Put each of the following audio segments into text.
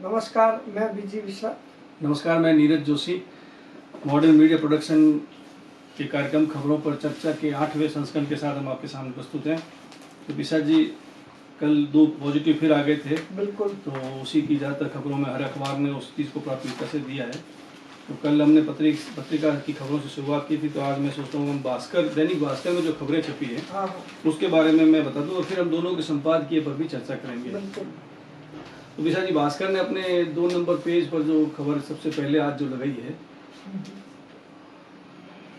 नमस्कार, मैं विजय मिश्रा। नमस्कार, मैं Neeraj Joshi. Modern media production के कार्यक्रम खबरों पर चर्चा के 8वें संस्करण के साथ हम आपके सामने प्रस्तुत हैं। तो विशा जी, कल 2 पॉजिटिव फिर आ गए थे। बिल्कुल। तो उसी की ज़्यादातर खबरों में हर अखबार ने उस चीज़ को प्राथमिकता से दिया है। तो कल हमने पत्रिका की खबरों से शुरुआत की थी, तो आज मैं सोचता हूँ हम दैनिक भास्कर में जो खबरें छपी है उसके बारे में मैं बता दूँ और फिर हम दोनों के संपादकीय पर भी चर्चा करेंगे। तो विशा जी, भास्कर ने अपने 2 नंबर पेज पर जो खबर सबसे पहले आज जो लगाई है,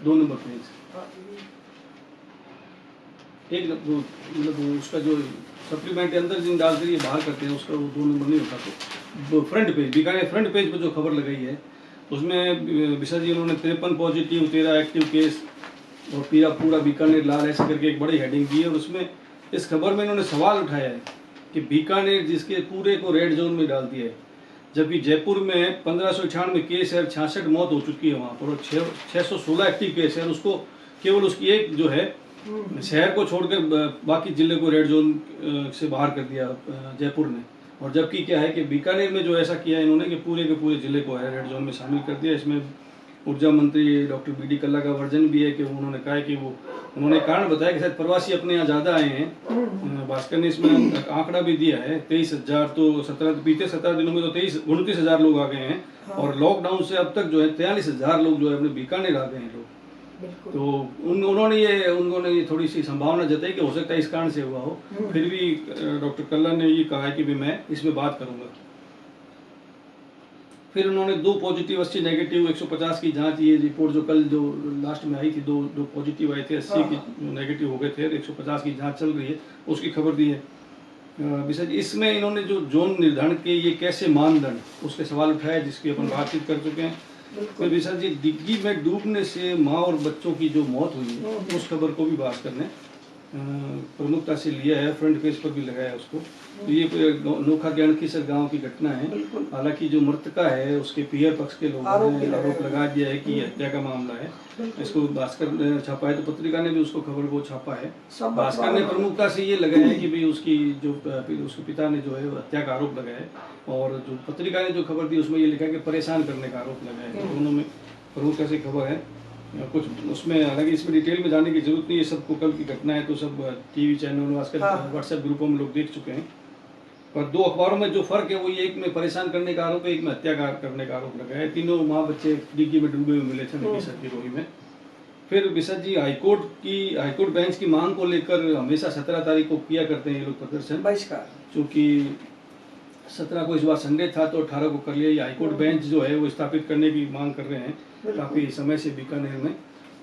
2 नंबर पेज, एक मतलब उसका जो सप्लीमेंट के अंदर जिन डालकर ये बाहर करते हैं उसका वो 2 नंबर नहीं होता। तो front page, Bikaner front page पर जो खबर लगाई है उसमें विशा जी उन्होंने 53 पॉजिटिव 13 एक्टिव केस और पूरा बीकानेर लाल ऐसे करके एक बड़ी हेडिंग दी है। और उसमें इस खबर में इन्होंने सवाल उठाया है कि बीकानेर जिसके पूरे को रेड जोन में डाल दिया है, जबकि जयपुर में 1598 केस है, 66 मौत हो चुकी है वहाँ पर, और 616 एक्टिव केस है, और उसको केवल उसकी एक जो है शहर को छोड़कर बाकी जिले को रेड जोन से बाहर कर दिया जयपुर ने। और जबकि क्या है कि बीकानेर में जो ऐसा किया इन्होंने कि पूरे के पूरे जिले को है रेड जोन में शामिल कर दिया। इसमें ऊर्जा मंत्री डॉक्टर बी.डी. कल्ला का वर्जन भी है कि उन्होंने कहा है कि उन्होंने कारण बताया कि शायद प्रवासी अपने यहाँ ज़्यादा आए हैं। भास्कर ने इसमें आंकड़ा भी दिया है 23,000, तो बीते 17 दिनों में तो 29,000 लोग आ गए हैं। और लॉकडाउन से अब तक जो है 43,000 लोग जो है अपने बीकानेर आ गए हैं लोग। तो उन्होंने ये थोड़ी सी संभावना जताई कि हो सकता है इस कारण से हुआ हो। फिर भी डॉक्टर कल्ला ने ये कहा है कि भी मैं इसमें बात करूंगा। फिर उन्होंने 2 पॉजिटिव 80 नेगेटिव 150 की जांच, ये रिपोर्ट जो कल जो लास्ट में आई थी, दो पॉजिटिव आए थे, 80 की नेगेटिव हो गए थे, 150 की जांच चल रही है, उसकी खबर दी है। इसमें इन्होंने जो जोन निर्धारण के ये कैसे मानदंड उसके सवाल उठाए, जिसकी अपन बातचीत कर चुके हैं। फिर विशाल जी, डिग्गी में डूबने से माँ और बच्चों की जो मौत हुई है उस खबर को भी भास्कर ने प्रमुखता से लिया है, फ्रंट पेज पर भी लगाया है उसको। तो ये नोखा के अणखीसर गांव की घटना है। हालांकि जो मृतका है उसके पीयर पक्ष के लोगों ने आरोप लगा दिया है कि हत्या का मामला है। इसको भास्कर ने छापा है, तो पत्रिका ने भी उसको खबर को छापा है। भास्कर ने प्रमुखता से ये लगाया है कि भाई उसकी जो उसके पिता ने जो है हत्या का आरोप लगाया है, और जो पत्रिका ने जो खबर दी उसमें ये लिखा है कि परेशान करने का आरोप लगाया है। दोनों में प्रमुखता से खबर है कुछ उसमें। हालांकि इसमें डिटेल में जाने की जरूरत नहीं है, सबको कल की घटना है तो सब टीवी चैनल आजकल व्हाट्सएप ग्रुपों में लोग देख चुके हैं। पर 2 अखबारों में जो फर्क है वो ये, एक में परेशान करने का आरोप है, एक में हत्या करने का आरोप लगा है। तीनों माँ बच्चे डिग्गी में डूबे हुए मिले थे नकीसर की रोही में। फिर विशा जी, हाईकोर्ट बेंच की मांग को लेकर हमेशा 17 तारीख को किया करते हैं ये लोग प्रदर्शन बहिष्कार, क्योंकि 17 को इस बार संडे था तो 18 को कर लिया। ये हाईकोर्ट बेंच जो है वो स्थापित करने की मांग कर रहे हैं काफ़ी समय से बीकानेर में।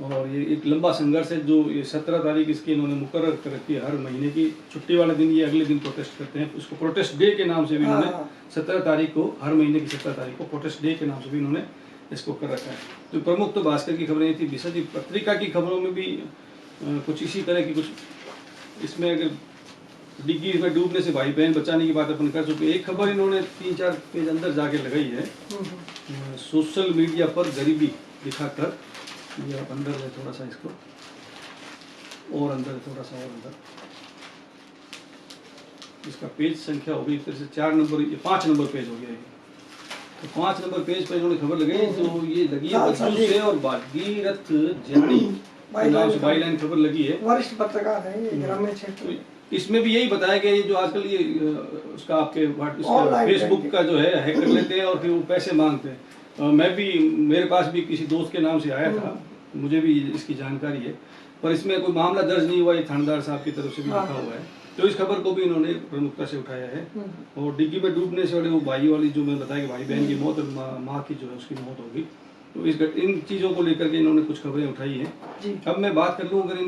और ये एक लंबा संघर्ष है जो ये 17 तारीख इसकी इन्होंने मुकर्रर कर रखी है, हर महीने की छुट्टी वाले दिन ये अगले दिन प्रोटेस्ट करते हैं। उसको प्रोटेस्ट डे के नाम से भी इन्होंने 17 तारीख को, हर महीने की 17 तारीख को प्रोटेस्ट डे के नाम से भी इन्होंने इसको कर रखा है। तो प्रमुख तो भास्कर की खबरें थी। विशा जी, पत्रिका की खबरों में भी कुछ इसी तरह की कुछ, इसमें अगर डिग्गी में डूबने से भाई बहन बचाने की बात अपन कर चुके। एक खबर इन्होंने 3-4 पेज अंदर जाके लगाई है, सोशल मीडिया पर गरीबी दिखाकर। ये आप अंदर है थोड़ा सा, इसको और अंदर, थोड़ा सा और अंदर, इसका पेज संख्या होगी इस तरह से 4 नंबर, ये 5 नंबर पेज हो गया। तो 5 नंबर पेज पर इन्होंने खबर लगाई, तो ये लगी है बच्चों से और भागीरथ जानी बाईलाइन खबर लगी है, वरिष्ठ पत्रकार है ग्रामीण क्षेत्र। इसमें भी यही बताया गया ये जो आजकल ये उसका आपके फेसबुक का जो है हैक कर लेते हैं और फिर वो पैसे मांगते हैं। मेरे पास भी किसी दोस्त के नाम से आया था, मुझे भी इसकी जानकारी है, पर इसमें कोई मामला दर्ज नहीं हुआ। ये थानेदार साहब की तरफ से भी लिखा हुआ है। तो इस खबर को भी इन्होंने प्रमुखता से उठाया है। और डिग्गी में डूबने से वाले वो भाई वाली जो मैं बताया कि भाई बहन की मौत और माँ की जो है उसकी मौत होगी, तो इन चीज़ों को लेकर के इन्होंने कुछ खबरें उठाई हैं। अब मैं बात कर लूँ अगर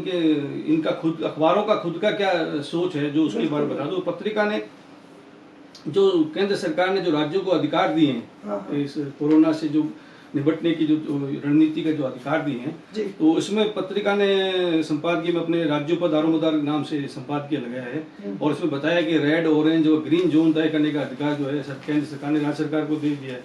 इनका खुद अखबारों का खुद का क्या सोच है, जो उसके बारे में बता दूँ। पत्रिका ने जो केंद्र सरकार ने जो राज्यों को अधिकार दिए हैं इस कोरोना से जो निपटने की जो रणनीति का जो अधिकार दिए हैं, तो इसमें पत्रिका ने संपादकीय में अपने राज्यों पर दारोमदार नाम से संपादकीय लगाया है। और इसमें बताया कि रेड, ऑरेंज और ग्रीन जोन तय करने का अधिकार जो है केंद्र सरकार ने राज्य सरकार को दे दिया है।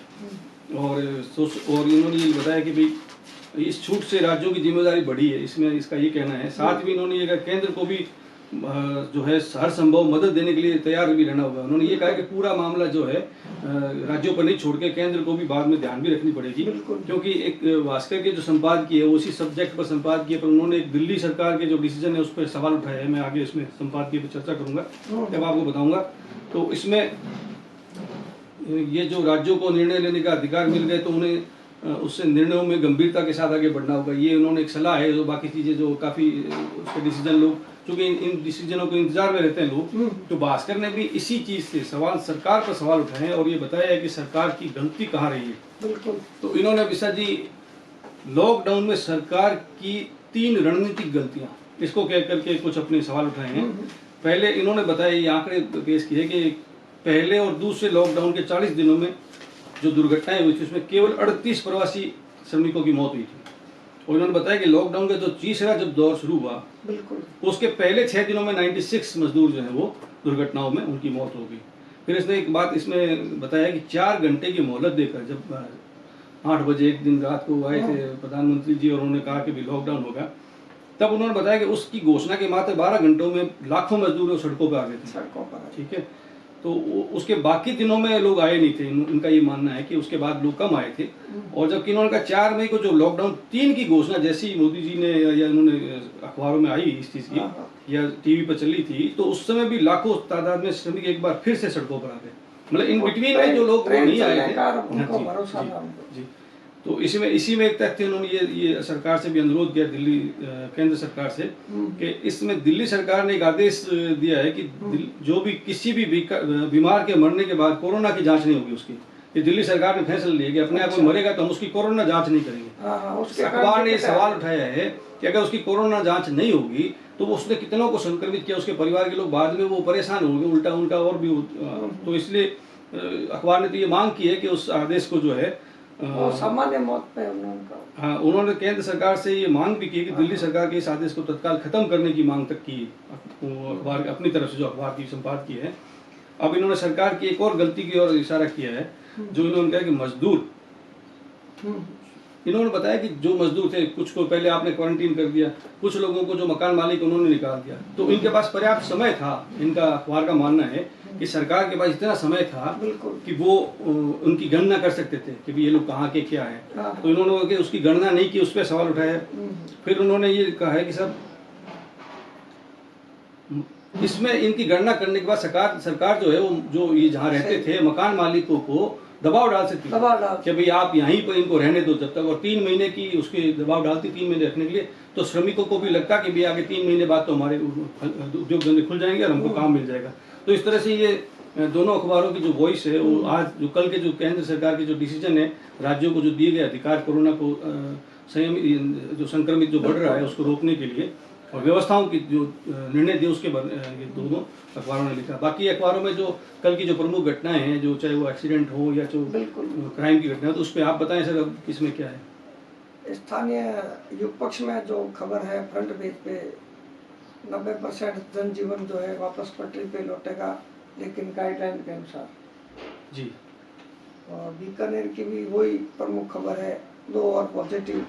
और इन्होंने ये बताया कि भाई इस छूट से राज्यों की जिम्मेदारी बढ़ी है, इसमें इसका ये कहना है। साथ भी इन्होंने ये केंद्र को भी जो है हर संभव मदद देने के लिए तैयार भी रहना होगा। उन्होंने ये कहा कि पूरा मामला जो है राज्यों पर नहीं छोड़ के केंद्र को भी बाद में ध्यान भी रखनी पड़ेगी, क्योंकि एक भास्कर के जो संपादकीय है उसी सब्जेक्ट पर संपादकीय पर उन्होंने एक दिल्ली सरकार के जो डिसीजन है उस पर सवाल उठाया है। मैं आगे इसमें संपादकीय पर चर्चा करूंगा जब आपको बताऊंगा। तो इसमें ये जो राज्यों को निर्णय लेने का अधिकार मिल गए तो उन्हें उससे निर्णयों में गंभीरता के साथ आगे बढ़ना होगा। ये उन्होंने एक सलाह है। जो बाकी चीजें जो काफी उसके डिसीजन लोग चूंकि इन डिसीजनों के इंतजार में रहते हैं लोग, तो भास्कर ने भी इसी चीज से सरकार पर सवाल उठाए हैं और ये बताया है कि सरकार की गलती कहाँ रही है। बिल्कुल। तो इन्होंने विशा जी लॉकडाउन में सरकार की 3 रणनीतिक गलतियां, इसको कह करके कुछ अपने सवाल उठाए हैं। पहले इन्होंने बताया, ये आंकड़े पेश किए कि पहले और दूसरे लॉकडाउन के 40 दिनों में जो दुर्घटनाएं हुई थी उसमें केवल 38 प्रवासी श्रमिकों की मौत हुई थी। और उन्होंने बताया कि लॉकडाउन का जो तीसरा जब दौर शुरू हुआ, बिल्कुल, उसके पहले 6 दिनों में 96 मजदूर जो है वो दुर्घटनाओं में उनकी मौत हो गई। फिर इसने एक बात इसमें बताया कि 4 घंटे की मोहलत देकर, जब 8 बजे एक दिन रात को आए थे प्रधानमंत्री जी और उन्होंने कहा कि भी लॉकडाउन होगा, तब उन्होंने बताया कि उसकी घोषणा के मात्र 12 घंटों में लाखों मजदूर सड़कों पर आ गए थे। सड़कों पर, ठीक है। तो उसके बाकी दिनों में लोग आए नहीं थे। उनका ये मानना है कि उसके बाद लोग कम आए थे। और जबकि इन्होंने कहा 4 मई को जो लॉकडाउन 3 की घोषणा जैसे ही मोदी जी ने या उन्होंने अखबारों में आई इस चीज की या टीवी पर चली थी, तो उस समय भी लाखों तादाद में श्रमिक एक बार फिर से सड़कों पर आ गए। मतलब इन बिटवीन में जो लोग नहीं आए थे। जी। तो इसी में एक तथ्य उन्होंने ये सरकार से भी अनुरोध किया, दिल्ली केंद्र सरकार से, कि इसमें दिल्ली सरकार ने एक आदेश दिया है कि जो भी किसी भी बीमार के मरने के बाद कोरोना की जांच नहीं होगी उसकी। ये दिल्ली सरकार ने फैसला लिया कि अपने आप को मरेगा तो हम उसकी कोरोना जांच नहीं करेंगे। अखबार ने सवाल उठाया है कि अगर उसकी कोरोना जांच नहीं होगी तो वो उसने कितनों को संक्रमित किया, उसके परिवार के लोग बाद में वो परेशान होंगे, उल्टा उनका और भी। तो इसलिए अखबार ने तो ये मांग की है कि उस आदेश को जो है सामान्य मौत पे उन्होंने, हाँ, उन्होंने केंद्र सरकार से ये मांग भी की कि दिल्ली सरकार के इस आदेश को तत्काल खत्म करने की मांग तक की अखबार अपनी तरफ से, जो अखबार की संपादकीय है। अब इन्होंने सरकार की एक और गलती की ओर इशारा किया है, जो इन्होंने कहा कि मजदूर, इन्होंने बताया कि जो मजदूर थे कुछ को पहले आपने क्वारंटीन कर दिया, कुछ लोगों को जो मकान मालिक उन्होंने निकाल दिया, तो इनके पास पर्याप्त समय था। इनका अखबार का मानना है कि सरकार के पास इतना समय था कि वो उनकी गणना कर सकते थे कि भी ये लोग कहाँ के क्या है। तो इन्होंने उसकी गणना नहीं की, उस पर सवाल उठाया। फिर उन्होंने ये कहा है कि सब इसमें इनकी गणना करने के बाद सरकार जो है वो जो ये जहाँ रहते थे मकान मालिकों को दबाव डाल सकती है कि भाई आप यहीं पर इनको रहने दो जब तक, और 3 महीने की उसके दबाव डालती 3 महीने रखने के लिए। तो श्रमिकों को भी लगता कि भाई आगे 3 महीने बाद तो हमारे उद्योग धंधे खुल जाएंगे और हमको काम मिल जाएगा। तो इस तरह से ये दोनों अखबारों की जो वॉइस है वो आज जो कल के जो केंद्र सरकार के जो डिसीजन है, राज्यों को जो दिए गए अधिकार कोरोना को जो संक्रमित जो बढ़ रहा है उसको रोकने के लिए और व्यवस्थाओं की जो निर्णय दिए उसके ये दोनों अखबारों ने लिखा। बाकी अखबारों में जो कल की जो प्रमुख घटनाएं हैं, जो चाहे वो एक्सीडेंट हो या जो क्राइम की घटना हो, तो उस पर आप बताएं सर अब किसमें क्या है। स्थानीय युग पक्ष में जो खबर है फ्रंट पेज पे 90% जनजीवन जो है वापस पटरी पे लौटेगा, लेकिन गाइडलाइन के अनुसार जी। और बीकानेर की भी वही प्रमुख खबर है, 2 और पॉजिटिव,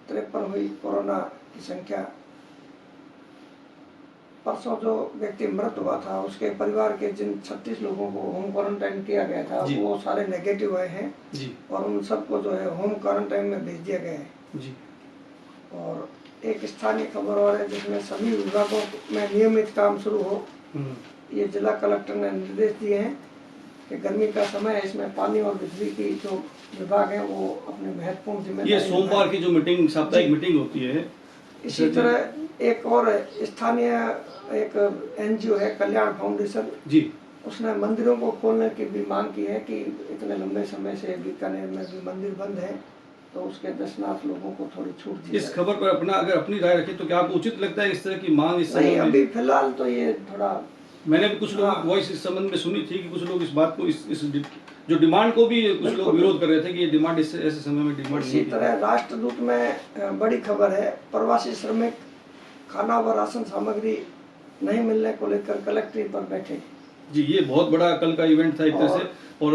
53 हुई कोरोना की संख्या। परसों जो व्यक्ति मृत हुआ था उसके परिवार के जिन 36 लोगों को होम क्वारंटाइन किया गया था वो सारे नेगेटिव आए हैं जी। और उन सबको जो है होम क्वारंटाइन में भेज दिया गया है जी। और एक स्थानीय खबर और है जिसमें सभी विभागों में नियमित काम शुरू हो। ये जिला कलेक्टर ने निर्देश दिए हैं कि गर्मी का समय है, इसमें पानी और बिजली की जो विभाग है वो अपने महत्वपूर्ण जिम्मेदारी। ये सोमवार की जो मीटिंग साप्ताहिक मीटिंग होती है। इसी तरह एक और स्थानीय एक एनजीओ है कल्याण फाउंडेशन जी, उसने मंदिरों को खोलने की भी मांग की है कि इतने लंबे समय से बीकानेर में भी मंदिर बंद है, तो उसके दर्शनार्थ लोगों को थोड़ी छूट दी। इस खबर पर अपनी राय रखें तो क्या आपको उचित लगता है इस तरह की मांग इस समय? अभी फिलहाल तो ये थोड़ा, मैंने भी कुछ लोगों की वॉइस इस संबंध में सुनी थी कि कुछ लोग इस बात को इस जो डिमांड को भी कुछ लोग विरोध कर रहे थे कि ये डिमांड ऐसे समय में डिमांड नहीं। इसी तरह राष्ट्रदूत में बड़ी खबर है, प्रवासी श्रमिक खाना व राशन सामग्री नहीं मिलने को लेकर कलेक्ट्रेट पर बैठे। जी, ये बहुत बड़ा कल का इवेंट था एक तरह से। और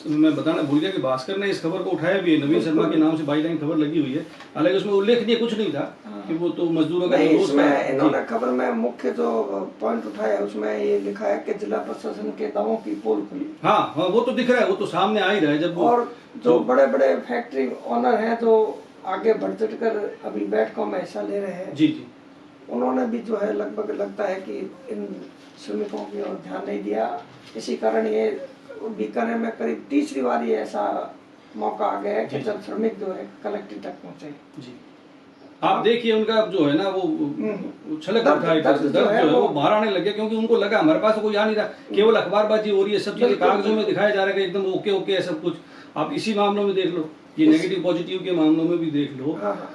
मैं बताना भूल गया कि भास्कर ने इस खबर को उठाया भी है। नवीन शर्मा के नाम से बाईलाइन खबर लगी हुई है, हालांकि उसमें उल्लेखनीय कुछ नहीं था कि वो तो मजदूरों का नहीं, जो दोस्त इसमें था। इन्होंने खबर में मुख्य जो पॉइंट उठाया है उसमें ये लिखा है कि जिला प्रशासन के दावों की पोल खुली। हाँ हाँ, वो तो दिख रहा है, वो तो सामने आ ही रहा है जब वो और जो बड़े बड़े फैक्ट्री ओनर हैं जो आगे बढ़ चढ़ कर अभी बैठकों में हिस्सा ले रहे हैं, जी जी उन्होंने भी जो है लगभग लगता है कि इन श्रमिकों की ओर ध्यान नहीं दिया। इसी कारण ये बीकानेर में करीब तीसरी बार ये ऐसा मौका आ गया है कि जब श्रमिक जो है कलेक्ट्रेट तक पहुंचे। जी, आप देखिए उनका जो है ना वो छलक दर्द- उठा है, दर्द दर्द जो जो है है वो वो बाहर आने लगे, क्योंकि उनको लगा हमारे पास तो कोई आ नहीं रहा, केवल अखबारबाजी हो रही है, सब चीजें बिल्कुल, कागजों में दिखाया जा रहा है कि एकदम ओके ओके है सब कुछ। आप इसी मामलों में देख लो, ये नेगेटिव पॉजिटिव के मामलों में भी देख लो। हाँ, हाँ।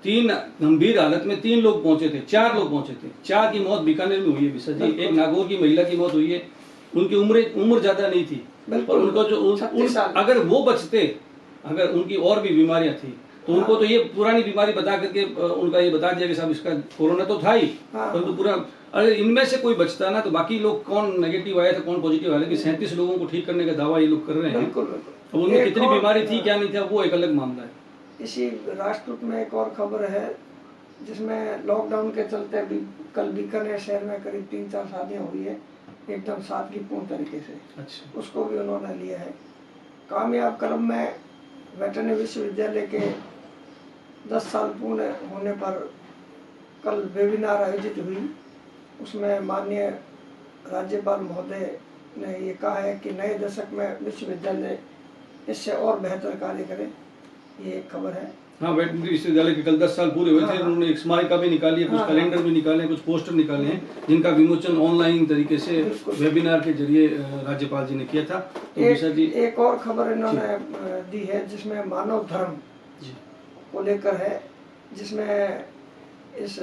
3 गंभीर हालत में 3 लोग पहुंचे थे, 4 लोग पहुंचे थे, 4 की मौत बीकानेर में हुई है विशा जी। एक नागौर की महिला की मौत हुई है, उनकी उम्र ज्यादा नहीं थी, बिल्कुल, और उनको जो 36 साल। अगर वो बचते, अगर उनकी और भी बीमारियां थी तो उनको तो ये पुरानी बीमारी बता करके उनका ये बता दिया कि साहब इसका कोरोना तो था ही, परंतु पूरा अगर इनमें से कोई बचता ना तो बाकी लोग कौन नेगेटिव आया था कौन पॉजिटिव आया, कि 37 लोगों को ठीक करने का दावा ये लोग कर रहे हैं। बिल्कुल, बिल्कुल। अब उनमें एक कितनी और- बीमारी थी क्या नहीं था वो एक अलग मामला है। इसी राष्ट्रदूत में एक और खबर है जिसमें लॉकडाउन के चलते अभी कल बीकानेर शहर में करीब 3-4 शादियां हुई है एकदम सादगीपूर्ण तरीके से, अच्छा, उसको भी उन्होंने लिया है। कामयाब कलम में वेटरनरी विश्वविद्यालय के 10 साल पूर्ण होने पर कल वेबिनार आयोजित हुई। उसमें माननीय राज्यपाल महोदय ने ये कहा है कि नए दशक में विश्वविद्यालय इससे और बेहतर कार्य करे, ये एक खबर है। हाँ, वेटनरी विश्वविद्यालय के कल 10 साल पूरे हुए थे। हाँ, उन्होंने एक स्मारिका भी निकाली है, कुछ हाँ, कैलेंडर भी निकाले हैं, कुछ पोस्टर निकाले हैं, जिनका विमोचन ऑनलाइन तरीके से बिल्कुल। वेबिनार के जरिए राज्यपाल जी ने किया था। तो विशा जी एक और खबर इन्होंने दी है जिसमें मानव धर्म जी को लेकर है, जिसमें इस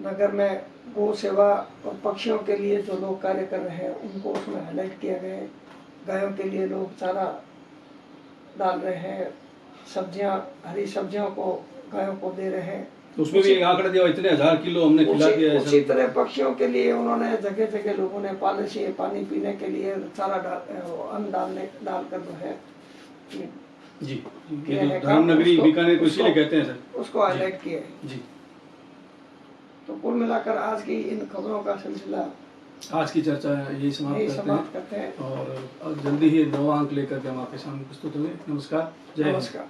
नगर में गौ सेवा और पक्षियों के लिए जो लोग कार्य कर रहे हैं उनको उसमें हाईलाइट किया गया है। गायों के लिए लोग चारा डाल रहे हैं, सब्जियां, हरी सब्जियों को गायों को दे रहे हैं। तो उसमें भी एक आंकड़ा दिया, इतने 1000 किलो हमने खिला दिया है। उसी तरह पक्षियों के लिए उन्होंने जगह जगह लोगों ने पॉलिसी पानी पीने के लिए चारा अन्न डालकर जो है जी, ये तो धर्म नगरी बीकानेर को इसीलिए कहते हैं सर, उसको हाईलाइट किया है। जी। तो कुल मिलाकर आज की इन खबरों का सिलसिला आज की चर्चा यही समाप्त करते हैं और जल्दी ही नवा अंक लेकर के हम आपके सामने प्रस्तुत होंगे। नमस्कार, जय हिंद। नमस्कार।